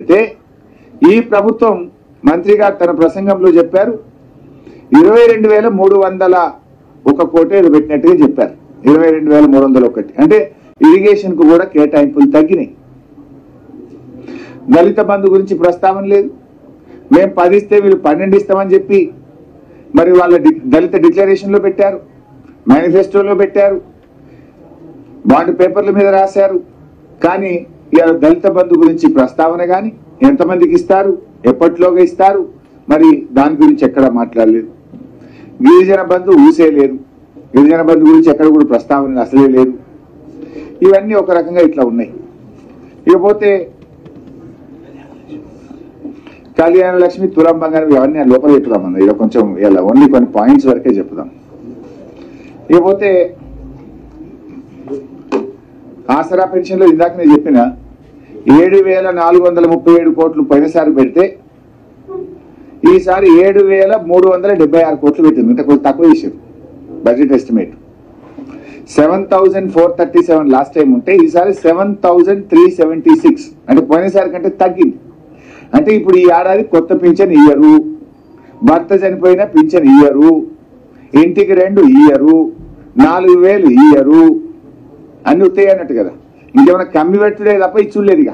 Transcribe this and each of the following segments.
అయితే ఈ ప్రభుత్వం మంత్రి గారు తన ప్రసంగంలో చెప్పారు 22,301 కోటి ఏదో పెట్టినట్టుగా చెప్పారు. 22,301 అంటే ఇరిగేషన్ కు కూడా కేటాయింపులు తగ్గినాయి. దళిత బంధు గురించి ప్రస్తావన లేదు. మేము 10 ఇస్తే వీళ్ళు 12 ఇస్తామని చెప్పి మరి వాళ్ళ దళిత డిక్లరేషన్ లో పెట్టారు, మేనిఫెస్టోలో పెట్టారు, బాండ్ పేపర్ల మీద రాశారు. కానీ ఇవాళ దళిత బంధు గురించి ప్రస్తావన కానీ ఎంతమందికి ఇస్తారు, ఎప్పటిలోగా ఇస్తారు, మరి దాని గురించి ఎక్కడ మాట్లాడలేదు. గిరిజన బంధు ఊసే లేదు, గిరిజన బంధు గురించి ఎక్కడ కూడా ప్రస్తావన అసలే లేదు. ఇవన్నీ ఒక రకంగా ఇట్లా ఉన్నాయి. ఇకపోతే కళ్యాణ లక్ష్మి, తులం బంగారం ఇవన్నీ లోపల చెప్పుదామన్నా. ఇలా కొంచెం ఇలా ఓన్లీ కొన్ని పాయింట్స్ వరకే చెప్పుదాం. ఇకపోతే ఆసరా పెన్షన్లో ఇందాక నేను చెప్పిన 7,437 కోట్లు పోయినసారి పెడితే ఈసారి 7,376 కోట్లు పెట్టింది. అంటే కొంచెం తక్కువ చేశారు బడ్జెట్ ఎస్టిమేట్. 7,437 లాస్ట్ టైం ఉంటే ఈసారి 7,376 అంటే పోయినసారి కంటే తగ్గింది. అంటే ఇప్పుడు ఈ ఏడాది కొత్త పింఛన్ ఇయ్యరు, భర్త చనిపోయిన పింఛన్ ఇయ్యరు, ఇంటికి 2 ఇయ్యరు, 4,000 ఇయ్యరు, అన్ని వస్తాయి అన్నట్టు కదా. ఇంకేమైనా కమ్మి పెట్టుడే తప్ప ఇచ్చులేదు. ఇక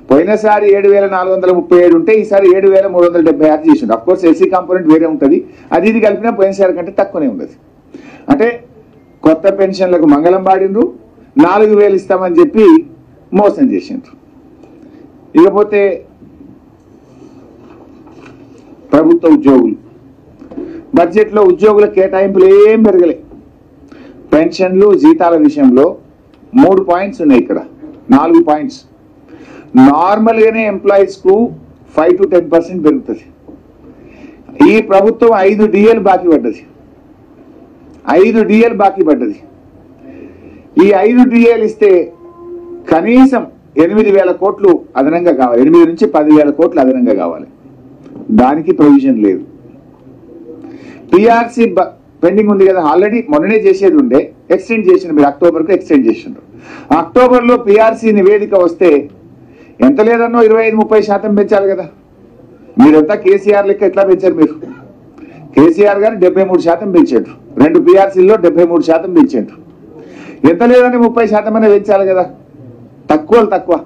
పోయినసారి 7,437 ఉంటే ఈసారి 7,376 చేసిండు. అఫ్కోర్స్ ఎస్సీ కాంపోనెంట్ వేరే ఉంటుంది, అది ఇది కలిపినా పోయినసారి కంటే తక్కువనే ఉండదు. అంటే కొత్త పెన్షన్లకు మంగళం పాడిండ్రు, 4,000 ఇస్తామని చెప్పి మోసం చేసిండ్రు. ఇకపోతే ప్రభుత్వ ఉద్యోగులు బడ్జెట్లో ఉద్యోగుల కేటాయింపులు ఏం పెరగలే. పెన్షన్లు జీతాల విషయంలో 3 పాయింట్స్ ఉన్నాయి, ఇక్కడ 4 పాయింట్స్. నార్మల్గానే ఎంప్లాయీస్ కు 5 to 10% పెరుగుతుంది. ఈ ప్రభుత్వం 5 DL బాకీ పడ్డది, 5 DL బాకీ పడ్డది. ఈ 5 DL ఇస్తే కనీసం 8,000 కోట్లు అదనంగా కావాలి, 8 నుంచి 10,000 కోట్లు అదనంగా కావాలి. దానికి ప్రొవిజన్ లేదు. పిఆర్సీ పెండింగ్ ఉంది కదా, ఆల్రెడీ మొన్ననే చేసేది ఉండే, ఎక్స్టెండ్ చేసిండ్రు, మీరు అక్టోబర్కు ఎక్స్టెండ్ చేసిండ్రు. అక్టోబర్లో పిఆర్సీ నివేదిక వస్తే ఎంత లేదన్నో 25-30% పెంచాలి కదా. మీరంతా కేసీఆర్ లెక్క ఎట్లా పెంచారు? మీరు కేసీఆర్ గారు 73% పెంచారు, 2 పిఆర్సీల్లో 73% పెంచారు. ఎంత లేదని 30% అనే పెంచాలి కదా. తక్కువ.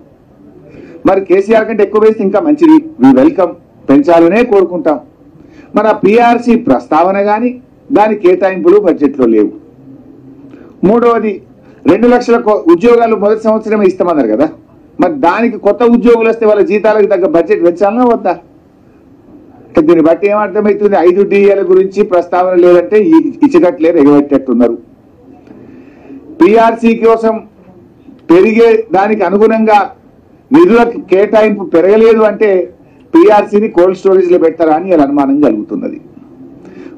మరి కేసీఆర్ కంటే ఎక్కువ వేస్తే ఇంకా మంచిది, వి వెల్కమ్, పెంచాలనే కోరుకుంటాం. మన పిఆర్సీ ప్రస్తావన కానీ దాని కేటాయింపులు బడ్జెట్లో లేవు. మూడవది 2 లక్షల ఉద్యోగాలు మొదటి సంవత్సరమే ఇస్తామన్నారు కదా. మరి దానికి కొత్త ఉద్యోగులు వస్తే వాళ్ళ జీతాలకు తగ్గ బడ్జెట్ పెంచాలన్నా వద్దా? దీన్ని బట్టి ఏమర్థమవుతుంది? 5 DL గురించి ప్రస్తావన లేదంటే ఇచ్చగట్లేరు, ఎగబెట్టేట్టున్నారు. పిఆర్సీ కోసం పెరిగే దానికి అనుగుణంగా నిధుల కేటాయింపు పెరగలేదు అంటే పిఆర్సీని కోల్డ్ స్టోరేజ్ లో పెడతారా అని అనుమానం కలుగుతున్నది.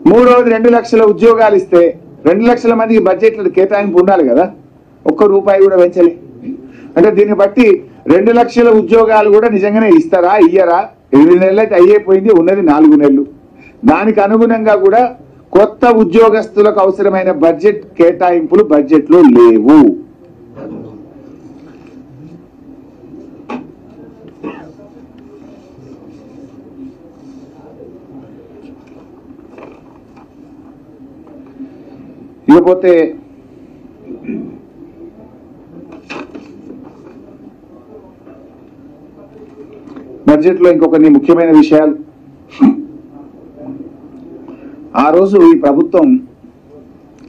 మూడవది 2 లక్షల ఉద్యోగాలు ఇస్తే 2 లక్షల మందికి బడ్జెట్లో కేటాయింపు ఉండాలి కదా, ₹1 కూడా పెంచలే. అంటే దీన్ని బట్టి 2 లక్షల ఉద్యోగాలు కూడా నిజంగానే ఇస్తారా, ఇయ్యరా? 8 నెలలు అయితే అయ్యేపోయింది, ఉన్నది 4 నెలలు. దానికి అనుగుణంగా కూడా కొత్త ఉద్యోగస్తులకు అవసరమైన బడ్జెట్ కేటాయింపులు బడ్జెట్లో లేవు. ఇకపోతే బడ్జెట్లో ఇంకొన్ని ముఖ్యమైన విషయాలు. ఆ రోజు ఈ ప్రభుత్వం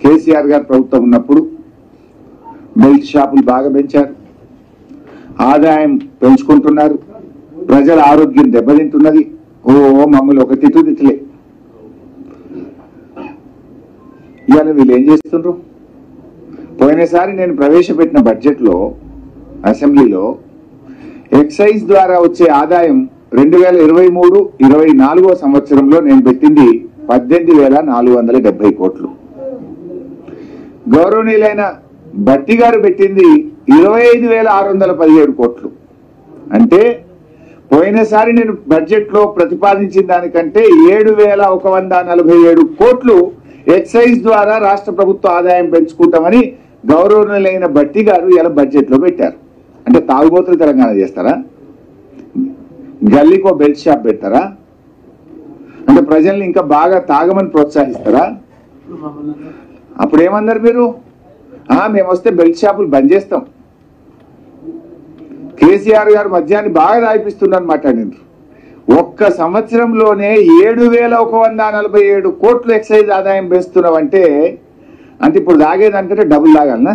కేసీఆర్ గారి ప్రభుత్వం ఉన్నప్పుడు బెల్ట్ షాపులు బాగా పెంచారు, ఆదాయం పెంచుకుంటున్నారు, ప్రజల ఆరోగ్యం దెబ్బతింటున్నది. మమ్మల్ని ఒక తిట్టులే. ఇవాళ వీళ్ళు ఏం చేస్తుండ్రు? పోయినసారి నేను ప్రవేశపెట్టిన బడ్జెట్లో అసెంబ్లీలో ఎక్సైజ్ ద్వారా వచ్చే ఆదాయం 2023-24 సంవత్సరంలో నేను పెట్టింది 18,470 కోట్లు. గౌరవనీయులైన భట్టి గారు పెట్టింది 25,617 కోట్లు. అంటే పోయినసారి నేను బడ్జెట్లో ప్రతిపాదించిన దానికంటే 7,147 కోట్లు ఎక్సైజ్ ద్వారా రాష్ట్ర ప్రభుత్వ ఆదాయం పెంచుకుంటామని గౌరవనీయులైన భట్టి గారు ఇలా బడ్జెట్లో పెట్టారు. అంటే తాగుబోతులు తెలంగాణ చేస్తారా? గల్లీకో బెల్ట్ షాప్ పెడతారా? అంటే ప్రజల్ని ఇంకా బాగా తాగమని ప్రోత్సహిస్తారా? అప్పుడు ఏమన్నారు మీరు? మేము వస్తే బెల్ట్ షాపులు బంద్ చేస్తాం. కేసీఆర్ గారు మద్యాన్ని బాగా దాయిపిస్తున్నారు మాట్లాడినారు. ఒక్క సంవత్సరంలోనే 7,147 కోట్లు ఎక్సైజ్ ఆదాయం పెంచుతున్నావంటే, అంటే ఇప్పుడు తాగేదానికంటే డబుల్ తాగాలనా?